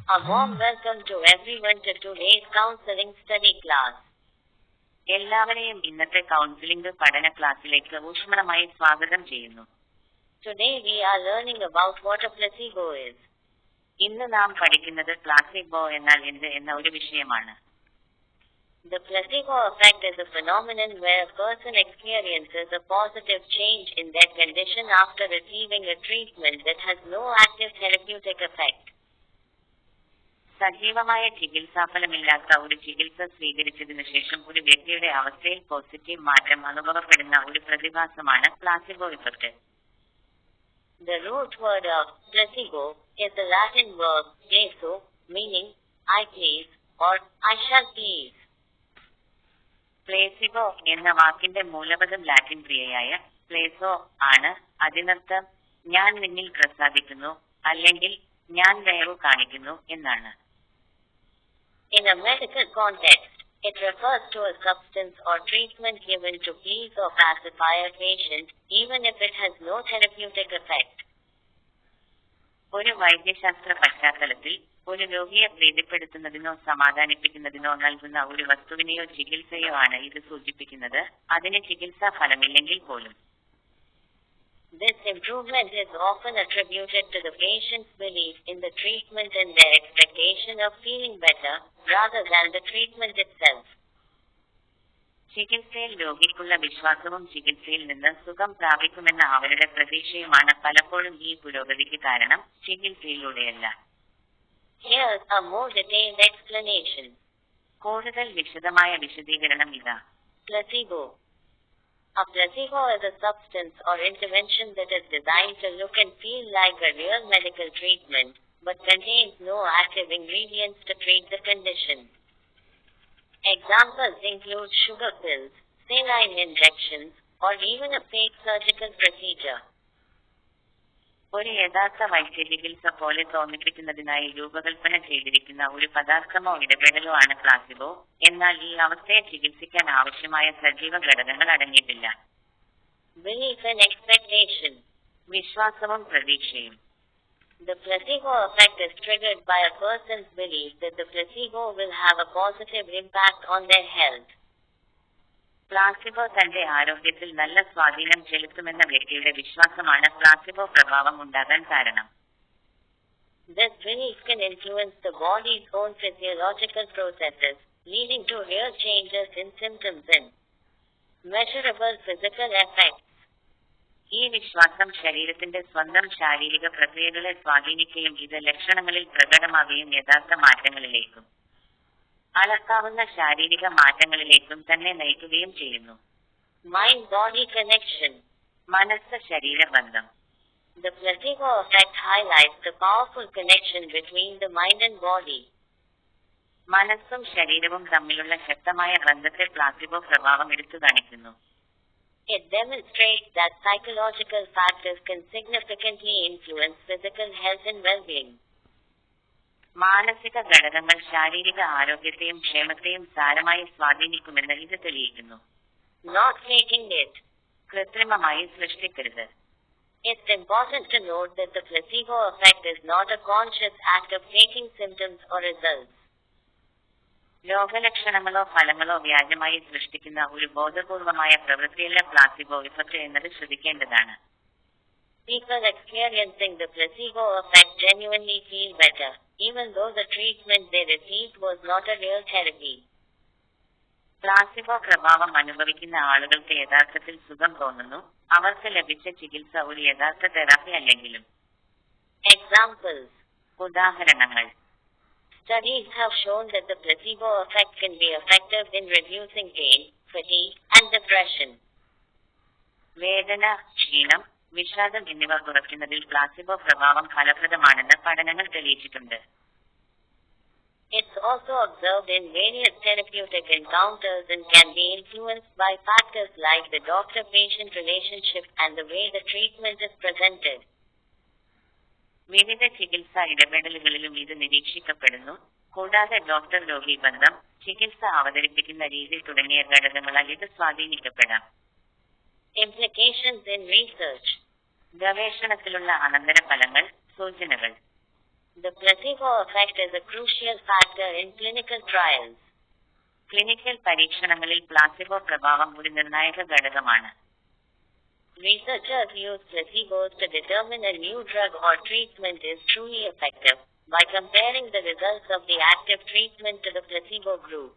A warm welcome to everyone to today's counseling study class. എല്ലാവരെയും ഇന്നത്തെ counselling പഠന ക്ലാസ്സിലേക്ക് ഊഷ്മളമായി സ്വാഗതം ചെയ്യുന്നു. Today we are learning about what a placebo is. ഇന്ന് നാം പഠിക്കുന്നത് പ്ലാസിബോ എന്നാൽ എന്ത് എന്ന ഒരു വിഷയമാണ്. The placebo effect is a phenomenon where a person experiences a positive change in their condition after receiving a treatment that has no active therapeutic effect. സജീവമായ ചികിത്സാഫലമില്ലാത്ത ഒരു ചികിത്സ സ്വീകരിച്ചതിനു ശേഷം ഒരു വ്യക്തിയുടെ അവസ്ഥയിൽ പോസിറ്റീവ് മാറ്റം അനുഭവപ്പെടുന്ന ഒരു പ്രതിഭാസമാണ് placebo effect. The root word of placebo is the Latin verb placo, meaning I please or I shall please. Placebo എന്ന വാക്കിന്റെ മൂലപദം ലാറ്റിൻ ക്രിയയായ പ്ലേസോ ആണ്. അതിനർത്ഥം ഞാൻ നിന്നിൽ പ്രസാദിക്കുന്നു അല്ലെങ്കിൽ ഞാൻ ദയവ് കാണിക്കുന്നു എന്നാണ്. In a medical context, it refers to a substance or treatment given to please or pacify a patient, even if it has no therapeutic effect. ഒരു വൈദ്യശാസ്ത്ര പശ്ചാത്തലത്തിൽ ഒരു രോഗിയെ പ്രീതിപ്പെടുത്തുന്നതിനോ സമാധാനിപ്പിക്കുന്നതിനോ നൽകുന്ന ഒരു വസ്തുവിനെയോ ചികിത്സയോ ആണ് ഇത് സൂചിപ്പിക്കുന്നത്, അതിന് ചികിത്സാ ഫലമില്ലെങ്കിൽ പോലും. This improvement is often attributed to the patient's belief in the treatment and their expectation of feeling better, rather than the treatment itself. ചികിത്സയിൽ രോഗിക്കുള്ള വിശ്വാസവും ചികിത്സയിൽ നിന്ന് സുഖം പ്രാപിക്കുമെന്ന അവരുടെ പ്രതീക്ഷയുമാണ് പലപ്പോഴും ഈ പുരോഗതിക്ക് കാരണം, ചികിത്സയിലൂടെയല്ല. Here's a more detailed explanation. കൂടുതൽ വിശദമായ വിശദീകരണം ഇതാ. Placebo. A placebo is a substance or intervention that is designed to look and feel like a real medical treatment, but contains no active ingredients to treat the condition. Examples include sugar pills, saline injections, or even a fake surgical procedure. ഒരു യഥാർത്ഥ വൈദ്യചികിത്സ പോലെ തോന്നിപ്പിക്കുന്നതിനായി രൂപകൽപ്പന ചെയ്തിരിക്കുന്ന ഒരു പദാർത്ഥമോ ഇടപെടലോ ആണ് placebo. എന്നാൽ ഈ അവസ്ഥയെ ചികിത്സിക്കാൻ ആവശ്യമായ സജീവ ഘടകങ്ങൾ അടങ്ങിയിട്ടില്ല. Belief and expectation. വിശ്വാസവും പ്രതീക്ഷയും. The placebo effect is triggered by a person's belief that the placebo will have a positive impact on their health. Placebo തന്റെ ആരോഗ്യത്തിൽ നല്ല സ്വാധീനം ചെലുത്തുമെന്ന വ്യക്തിയുടെ വിശ്വാസമാണ് പ്ലാസിബോ പ്രഭാവം ഉണ്ടാകാൻ കാരണം. This belief can influence the body's own physiological processes, leading to real changes in symptoms and measurable physical effects. ഈ വിശ്വാസം ശരീരത്തിന്റെ സ്വന്തം ശാരീരിക പ്രക്രിയകളെ സ്വാധീനിക്കുകയും ഇത് ലക്ഷണങ്ങളിൽ പ്രകടമാവുകയും യഥാർത്ഥ മാറ്റങ്ങളിലേക്കും അളക്കാവുന്ന ശാരീരിക മാറ്റങ്ങളിലേക്കും തന്നെ നയിക്കുകയും ചെയ്യുന്നു. Mind-body connection. മനസ്സ് ശരീര ബന്ധം. The placebo effect highlights the powerful connection between the mind and body. മനസ്സും ശരീരവും തമ്മിലുള്ള ശക്തമായ ബന്ധത്തെ പ്ലാസിബോ പ്രഭാവം എടുത്തു കാണിക്കുന്നു. It demonstrates that psychological factors can significantly influence physical health and well-being. മാനസിക ഘടകങ്ങൾ ശാരീരിക ആരോഗ്യത്തെയും ക്ഷേമത്തെയും സാരമായി സ്വാധീനിക്കുമെന്ന് ഇത് തെളിയിക്കുന്നു. Not faking it. കൃത്രിമമായി സൃഷ്ടിക്കരുത്. It's important to note that the placebo effect is not a conscious act of faking symptoms or results. രോഗലക്ഷണങ്ങളോ ഫലങ്ങളോ വ്യാജമായി സൃഷ്ടിക്കുന്ന ഒരു ബോധപൂർവമായ പ്രവൃത്തിയല്ല പ്ലാസിബോ ഇഫക്റ്റ് എന്നത് ശ്രദ്ധിക്കേണ്ടതാണ്. People experiencing the placebo effect genuinely feel better, even though the treatment they received was not a real therapy. Placebo പ്രഭാവം അനുഭവിക്കുന്ന ആളുകൾക്ക് യഥാർത്ഥത്തിൽ സുഖം തോന്നുന്നു, അവർക്ക് ലഭിച്ച ചികിത്സ ഒരു യഥാർത്ഥ തെറാപ്പി അല്ലെങ്കിലും. Examples. ഉദാഹരണങ്ങൾ. Studies have shown that the placebo effect can be effective in reducing pain, fatigue, and depression. വേദന, ക്ഷീണം, വിഷാദം എന്നിവ കുറയ്ക്കുന്നതിൽ പ്ലാസിബോ പ്രഭാവം ഫലപ്രദമാണെന്ന് പഠനങ്ങൾ തെളിയിച്ചിട്ടുണ്ട്. It's also observed in various therapeutic encounters and can be influenced by factors like the doctor-patient relationship and the way the treatment is presented. വിവിധ ചികിത്സാ ഇടപെടലുകളിലും ഇത് നിരീക്ഷിക്കപ്പെടുന്നു. കൂടാതെ ഡോക്ടർ രോഗി ബന്ധം, ചികിത്സ അവതരിപ്പിക്കുന്ന രീതി തുടങ്ങിയ ഘടകങ്ങളാൽ ഇത് സ്വാധീനിക്കപ്പെടാം. Implications in research. ഗവേഷണത്തിലുള്ള അനന്തരഫലങ്ങൾ, സൂചനകൾ. The placebo effect is a crucial factor in clinical trials. Clinical പരീക്ഷണങ്ങളിൽ പ്ലാസിബോ പ്രഭാവം ഒരു നിർണായക ഘടകമാണ്. Researchers use placebos to determine a new drug or treatment is truly effective by comparing the results of the active treatment to the placebo group.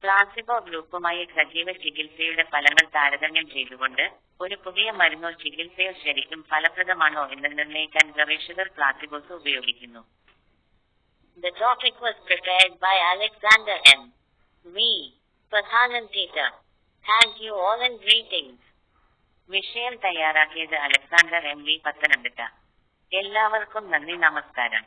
Placebo ഗ്രൂപ്പുമായി സജീവ ചികിത്സയുടെ ഫലങ്ങൾ താരതമ്യം ചെയ്തുകൊണ്ട് ഒരു പുതിയ മരുന്നോ ചികിത്സയോ ശരിക്കും ഫലപ്രദമാണോ എന്ന് നിർണ്ണയിക്കാൻ ഗവേഷകർ പ്ലാസിബോസ് ഉപയോഗിക്കുന്നു. The topic was prepared by Alexander M. V. Pathanantita. Thank you all and greetings. വിഷയം തയ്യാറാക്കിയത് അലക്സാണ്ടർ എം വി പത്തനംതിട്ട. എല്ലാവർക്കും നന്ദി, നമസ്കാരം.